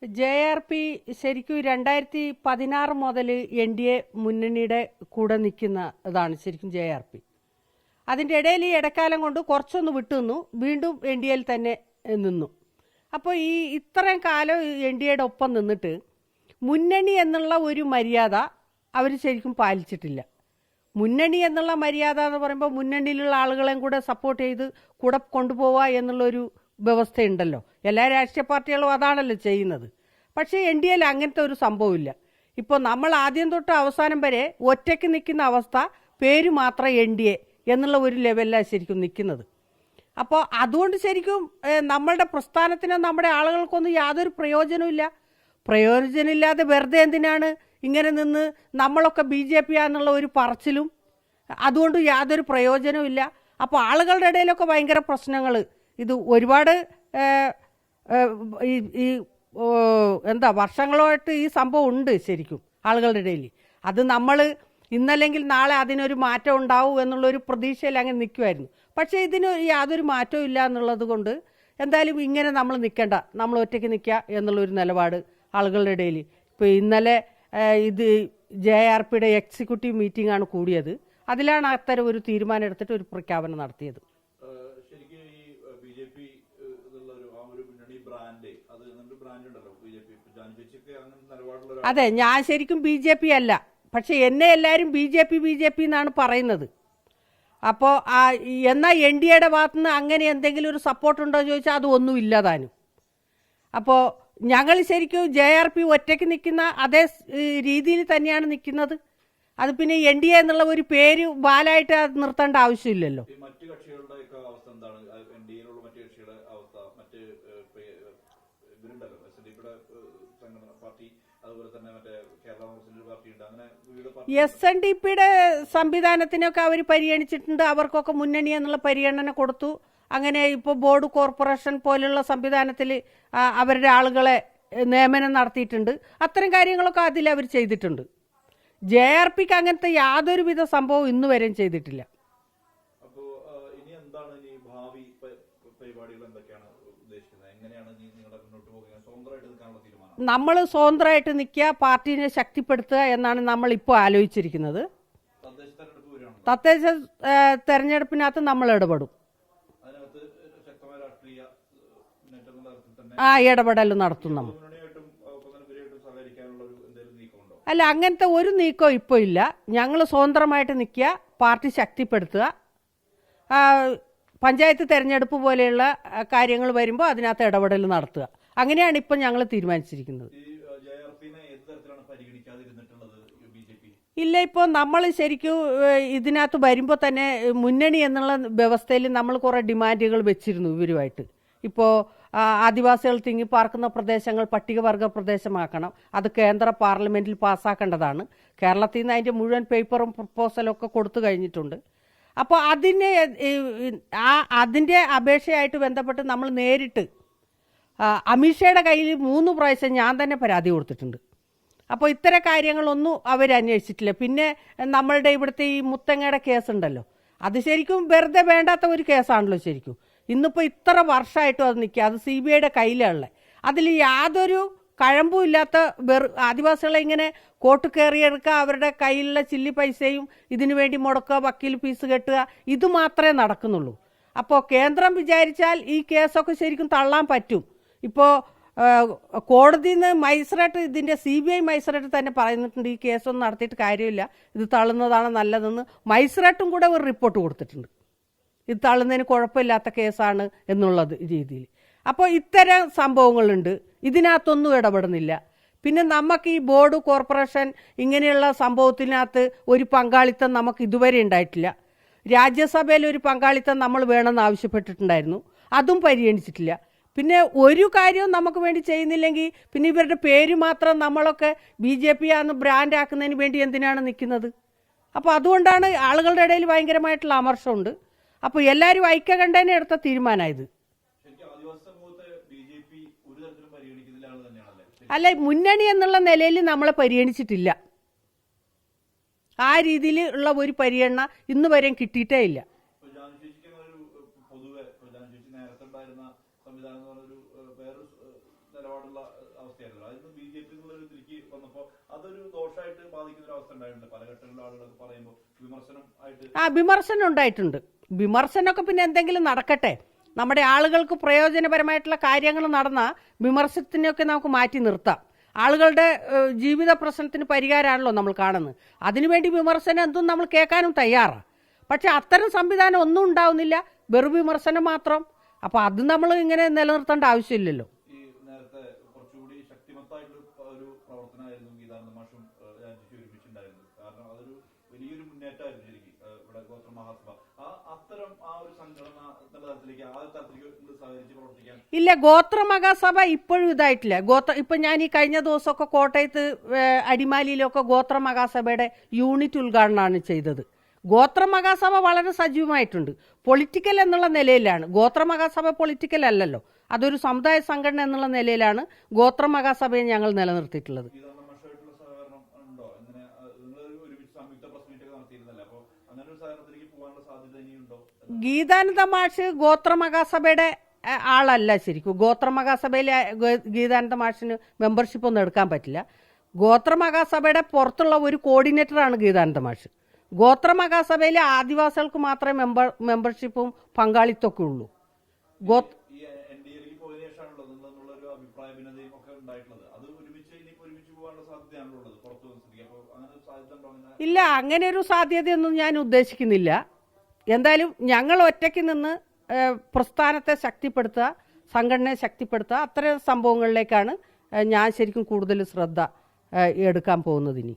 JRP ശരിക്കും 2016 മുതൽ NDA മുന്നണിയുടെ കൂടെ നിൽക്കുന്നതാണ് ശരിക്കും JRP. അതിൻ്റെ ഇടയിൽ ഈ ഇടക്കാലം കൊണ്ട് കുറച്ചൊന്ന് വിട്ടുനിന്നു, വീണ്ടും NDAയിൽ തന്നെ നിന്നു. അപ്പോൾ ഈ ഇത്രയും കാലം NDAയുടെ ഒപ്പം നിന്നിട്ട് മുന്നണി എന്നുള്ള ഒരു മര്യാദ അവർ ശരിക്കും പാലിച്ചിട്ടില്ല. മുന്നണി എന്നുള്ള മര്യാദ എന്ന് പറയുമ്പോൾ മുന്നണിയിലുള്ള ആളുകളെയും കൂടെ സപ്പോർട്ട് ചെയ്ത് കൂടെ കൊണ്ടുപോവുക എന്നുള്ളൊരു വ്യവസ്ഥയുണ്ടല്ലോ. എല്ലാ രാഷ്ട്രീയ പാർട്ടികളും അതാണല്ലോ ചെയ്യുന്നത്. പക്ഷേ NDAയിൽ അങ്ങനത്തെ ഒരു സംഭവമില്ല. ഇപ്പോൾ നമ്മൾ ആദ്യം തൊട്ട് അവസാനം വരെ ഒറ്റയ്ക്ക് നിൽക്കുന്ന അവസ്ഥ, പേര് മാത്രം NDA എന്നുള്ള ഒരു ലെവലിലാണ് ശരിക്കും നിൽക്കുന്നത്. അപ്പോൾ അതുകൊണ്ട് ശരിക്കും നമ്മളുടെ പ്രസ്ഥാനത്തിന്, നമ്മുടെ ആളുകൾക്കൊന്നും യാതൊരു പ്രയോജനമില്ല. പ്രയോജനമില്ലാതെ വെറുതെ എന്തിനാണ് ഇങ്ങനെ നിന്ന് നമ്മളൊക്കെ BJP എന്നുള്ള ഒരു പറച്ചിലും, അതുകൊണ്ട് യാതൊരു പ്രയോജനമില്ല. അപ്പോൾ ആളുകളുടെ ഇടയിലൊക്കെ ഭയങ്കര പ്രശ്നങ്ങൾ, ഇത് ഒരുപാട് ഈ എന്താ വർഷങ്ങളായിട്ട് ഈ സംഭവം ഉണ്ട് ശരിക്കും ആളുകളുടെ ഇടയിൽ. അത് നമ്മൾ ഇന്നല്ലെങ്കിൽ നാളെ അതിനൊരു മാറ്റം ഉണ്ടാവും എന്നുള്ളൊരു പ്രതീക്ഷയിൽ അങ്ങനെ നിൽക്കുമായിരുന്നു. പക്ഷേ ഇതിന് യാതൊരു മാറ്റവും ഇല്ല എന്നുള്ളത് കൊണ്ട് എന്തായാലും ഇങ്ങനെ നമ്മൾ നിൽക്കേണ്ട, നമ്മൾ ഒറ്റയ്ക്ക് നിൽക്കുക എന്നുള്ളൊരു നിലപാട് ആളുകളുടെ ഇടയിൽ. ഇപ്പോൾ ഇന്നലെ ഇത് JRPയുടെ എക്സിക്യൂട്ടീവ് മീറ്റിംഗ് ആണ് കൂടിയത്. അതിലാണ് അത്തരം ഒരു തീരുമാനം എടുത്തിട്ട് ഒരു പ്രഖ്യാപനം നടത്തിയത്. അതെ, ഞാൻ ശരിക്കും BJP അല്ല, പക്ഷെ എന്നെ എല്ലാവരും BJP എന്നാണ് പറയുന്നത്. അപ്പോൾ എന്നാൽ NDAയുടെ ഭാഗത്തുനിന്ന് അങ്ങനെ എന്തെങ്കിലും ഒരു സപ്പോർട്ട് ഉണ്ടോ എന്ന് ചോദിച്ചാൽ അത് ഒന്നും ഇല്ലതാനും. അപ്പോൾ ഞങ്ങൾ ശരിക്കും JRP ഒറ്റയ്ക്ക് നിൽക്കുന്ന അതേ രീതിയിൽ തന്നെയാണ് നിൽക്കുന്നത്. അത് പിന്നെ NDA എന്നുള്ള ഒരു പേര് ബാലായിട്ട് അത് നിർത്തേണ്ട ആവശ്യമില്ലല്ലോ. SNDPയുടെ സംവിധാനത്തിനൊക്കെ അവർ പരിഗണിച്ചിട്ടുണ്ട്. അവർക്കൊക്കെ മുന്നണി എന്നുള്ള പരിഗണന കൊടുത്തു. അങ്ങനെ ഇപ്പോൾ ബോർഡ് കോർപ്പറേഷൻ പോലുള്ള സംവിധാനത്തിൽ അവരുടെ ആളുകളെ നിയമനം നടത്തിയിട്ടുണ്ട്. അത്തരം കാര്യങ്ങളൊക്കെ അതിൽ അവർ ചെയ്തിട്ടുണ്ട്. JRPക്ക് അങ്ങനത്തെ യാതൊരുവിധ സംഭവം ഇന്ന് വരെയും ചെയ്തിട്ടില്ല. നമ്മൾ സ്വതന്ത്രമായിട്ട് നിൽക്കുക, പാർട്ടിനെ ശക്തിപ്പെടുത്തുക എന്നാണ് നമ്മൾ ഇപ്പോൾ ആലോചിച്ചിരിക്കുന്നത്. തദ്ദേശ തെരഞ്ഞെടുപ്പിനകത്ത് നമ്മൾ ഇടപെടും. ഇടപെടൽ നടത്തും നമ്മൾ. അല്ല, അങ്ങനത്തെ ഒരു നീക്കവും ഇപ്പോൾ ഇല്ല. ഞങ്ങൾ സ്വതന്ത്രമായിട്ട് നിൽക്കുക, പാർട്ടി ശക്തിപ്പെടുത്തുക, പഞ്ചായത്ത് തെരഞ്ഞെടുപ്പ് പോലെയുള്ള കാര്യങ്ങൾ വരുമ്പോൾ അതിനകത്ത് ഇടപെടൽ നടത്തുക. അങ്ങനെയാണ് ഇപ്പം ഞങ്ങൾ തീരുമാനിച്ചിരിക്കുന്നത്. ഇല്ല, ഇപ്പോൾ നമ്മൾ ശരിക്കും ഇതിനകത്ത് വരുമ്പോൾ തന്നെ മുന്നണി എന്നുള്ള വ്യവസ്ഥയിൽ നമ്മൾ കുറേ ഡിമാൻഡുകൾ വെച്ചിരുന്നു ഇവരുമായിട്ട്. ഇപ്പോൾ ആദിവാസികൾ തിങ്ങിപ്പാർക്കുന്ന പ്രദേശങ്ങൾ പട്ടികവർഗ പ്രദേശമാക്കണം, അത് കേന്ദ്ര പാർലമെൻറ്റിൽ പാസ്സാക്കേണ്ടതാണ്. കേരളത്തിൽ നിന്ന് അതിൻ്റെ മുഴുവൻ പേപ്പറും പ്രപ്പോസലും ഒക്കെ കൊടുത്തു കഴിഞ്ഞിട്ടുണ്ട്. അപ്പോൾ അതിൻ്റെ അപേക്ഷയായിട്ട് ബന്ധപ്പെട്ട് നമ്മൾ നേരിട്ട് അമിത്ഷായുടെ കയ്യിൽ 3 പ്രാവശ്യം ഞാൻ തന്നെ പരാതി കൊടുത്തിട്ടുണ്ട്. അപ്പോൾ ഇത്തരം കാര്യങ്ങളൊന്നും അവരന്വേഷിച്ചിട്ടില്ല. പിന്നെ നമ്മളുടെ ഇവിടുത്തെ ഈ മുത്തങ്ങയുടെ കേസുണ്ടല്ലോ, അത് ശരിക്കും വെറുതെ വേണ്ടാത്ത ഒരു കേസാണല്ലോ ശരിക്കും. ഇന്നിപ്പോൾ ഇത്ര വർഷമായിട്ടും അത് നിൽക്കുക, അത് CBIയുടെ കയ്യിലുള്ളത്. അതിൽ യാതൊരു കഴമ്പും ഇല്ലാത്ത ആദിവാസികളെ ഇങ്ങനെ കോട്ട് കയറിയെടുക്കുക, അവരുടെ കയ്യിലുള്ള ചില്ലി പൈസയും ഇതിനു വേണ്ടി മുടക്കുക, വക്കീൽ ഫീസ് കെട്ടുക, ഇത് മാത്രമേ നടക്കുന്നുള്ളൂ. അപ്പോൾ കേന്ദ്രം വിചാരിച്ചാൽ ഈ കേസൊക്കെ ശരിക്കും തള്ളാൻ പറ്റും. ഇപ്പോൾ കോടതിയിൽ നിന്ന് മജിസ്ട്രേറ്റ്, ഇതിൻ്റെ CBI മജിസ്ട്രേറ്റ് തന്നെ പറയുന്നിട്ടുണ്ട്, ഈ കേസൊന്നും നടത്തിയിട്ട് കാര്യമില്ല, ഇത് തള്ളുന്നതാണ് നല്ലതെന്ന് മജിസ്ട്രേറ്റും കൂടെ ഒരു റിപ്പോർട്ട് കൊടുത്തിട്ടുണ്ട്. ഇത് തള്ളുന്നതിന് കുഴപ്പമില്ലാത്ത കേസാണ് എന്നുള്ളത് രീതിയിൽ. അപ്പോൾ ഇത്തരം സംഭവങ്ങളുണ്ട്, ഇതിനകത്തൊന്നും ഇടപെടുന്നില്ല. പിന്നെ നമുക്ക് ഈ ബോർഡ് കോർപ്പറേഷൻ ഇങ്ങനെയുള്ള സംഭവത്തിനകത്ത് ഒരു പങ്കാളിത്തം നമുക്ക് ഇതുവരെ ഉണ്ടായിട്ടില്ല. രാജ്യസഭയിൽ ഒരു പങ്കാളിത്തം നമ്മൾ വേണമെന്ന് ആവശ്യപ്പെട്ടിട്ടുണ്ടായിരുന്നു, അതും പരിഗണിച്ചിട്ടില്ല. പിന്നെ ഒരു കാര്യവും നമുക്ക് വേണ്ടി ചെയ്യുന്നില്ലെങ്കിൽ പിന്നെ ഇവരുടെ പേര് മാത്രം നമ്മളൊക്കെ BJP ആണെന്ന് ബ്രാൻഡ് ആക്കുന്നതിന് വേണ്ടി എന്തിനാണ് നിൽക്കുന്നത്? അപ്പോൾ അതുകൊണ്ടാണ് ആളുകളുടെ ഇടയിൽ ഭയങ്കരമായിട്ടുള്ള അമർഷമുണ്ട്. അപ്പോൾ എല്ലാവരും ഐക്യകണ്ഠേന എടുത്ത തീരുമാനമായത്. അല്ല, മുന്നണി എന്നുള്ള നിലയിൽ നമ്മളെ പരിഗണിച്ചിട്ടില്ല. ആ രീതിയിൽ ഉള്ള ഒരു പരിഗണന ഇന്ന് വരെയും കിട്ടിയിട്ടേ ഇല്ല. സംവിധാനം എന്ന് പറഞ്ഞൊരു വേറൊരു നിലപാടുള്ള എന്നുള്ള അവസ്ഥയായിരുന്നു. അതിന് BJP എന്നുള്ളൊരു ഇതിലേക്ക് വന്നപ്പോൾ അതൊരു ദോഷമായിട്ട് ബാധിക്കുന്ന ഒരു അവസ്ഥ ഉണ്ടായിട്ടുണ്ട്. പല ഘട്ടങ്ങളിലും ആളുകളൊക്കെ പറയുമ്പോൾ വിമർശനം ആയിട്ട് വിമർശനം ഉണ്ടായിട്ടുണ്ട്. വിമർശനമൊക്കെ പിന്നെ എന്തെങ്കിലും നടക്കട്ടെ, നമ്മുടെ ആളുകൾക്ക് പ്രയോജനപരമായിട്ടുള്ള കാര്യങ്ങൾ നടന്നാൽ വിമർശനത്തിനെയൊക്കെ നമുക്ക് മാറ്റി നിർത്താം. ആളുകളുടെ ജീവിത പ്രശ്നത്തിന് പരിഹാരമാണല്ലോ നമ്മൾ കാണുന്നത്. അതിനുവേണ്ടി വിമർശനം എന്തും നമ്മൾ കേൾക്കാനും തയ്യാറാണ്. പക്ഷെ അത്തരം സംവിധാനം ഒന്നും ഉണ്ടാവുന്നില്ല, വെറു വിമർശനം മാത്രം. അപ്പോൾ അത് നമ്മൾ ഇങ്ങനെ നിലനിർത്തേണ്ട ആവശ്യമില്ലല്ലോ. ഈ നേരത്തെ കുറച്ചുകൂടി ശക്തിമത്തായിട്ടുള്ള ഒരു പ്രവർത്തനമായിരുന്നു ഗീതാനന്ദ മാഷും ഒരുമിച്ചുണ്ടായിരുന്നത്. കാരണം അതൊരു വലിയൊരു മുന്നേറ്റമായിരുന്നു ശരിക്കും ഇവിടെ ഗോത്ര മഹാസഭ. അത്തരം ആ ഒരു സംഘടന തലത്തിലേക്ക് ആ തരത്തിലേക്ക് സഹകരിച്ച് പ്രവർത്തിക്കാൻ ഇല്ല. ഗോത്ര മഹാസഭ ഇപ്പോഴും ഇതായിട്ടില്ല. ഇപ്പം ഞാൻ ഈ കഴിഞ്ഞ ദിവസമൊക്കെ കോട്ടയത്ത് അടിമാലിയിലൊക്കെ ഗോത്ര മഹാസഭയുടെ യൂണിറ്റ് ഉദ്ഘാടനമാണ് ചെയ്തത്. ഗോത്ര മഹാസഭ വളരെ സജീവമായിട്ടുണ്ട്. പൊളിറ്റിക്കൽ എന്നുള്ള നിലയിലാണ്. ഗോത്ര മഹാസഭ പൊളിറ്റിക്കൽ അല്ലല്ലോ, അതൊരു സമുദായ സംഘടന എന്നുള്ള നിലയിലാണ് ഗോത്ര മഹാസഭയെ ഞങ്ങൾ നിലനിർത്തിയിട്ടുള്ളത്. ഗീതാനന്ദ മാഷ് ഗോത്ര മഹാസഭയുടെ ആളല്ല ശരിക്കും. ഗോത്ര മഹാസഭയിലെ ഗീതാനന്ദ മാഷിന് മെമ്പർഷിപ്പ് ഒന്നും എടുക്കാൻ പറ്റില്ല. ഗോത്ര മഹാസഭയുടെ പുറത്തുള്ള ഒരു കോർഡിനേറ്ററാണ് ഗീതാനന്ദ മാഷ്. ഗോത്ര മഹാസഭയിലെ ആദിവാസികൾക്ക് മാത്രമേ മെമ്പർഷിപ്പും പങ്കാളിത്തമൊക്കെ ഉള്ളൂ. ഇല്ല, അങ്ങനെ ഒരു സാധ്യതയൊന്നും ഞാൻ ഉദ്ദേശിക്കുന്നില്ല. എന്തായാലും ഞങ്ങൾ ഒറ്റയ്ക്ക് നിന്ന് പ്രസ്ഥാനത്തെ ശക്തിപ്പെടുത്തുക, സംഘടനയെ ശക്തിപ്പെടുത്തുക, അത്തരം സംഭവങ്ങളിലേക്കാണ് ഞാൻ ശരിക്കും കൂടുതൽ ശ്രദ്ധ എടുക്കാൻ പോകുന്നത് ഇനി.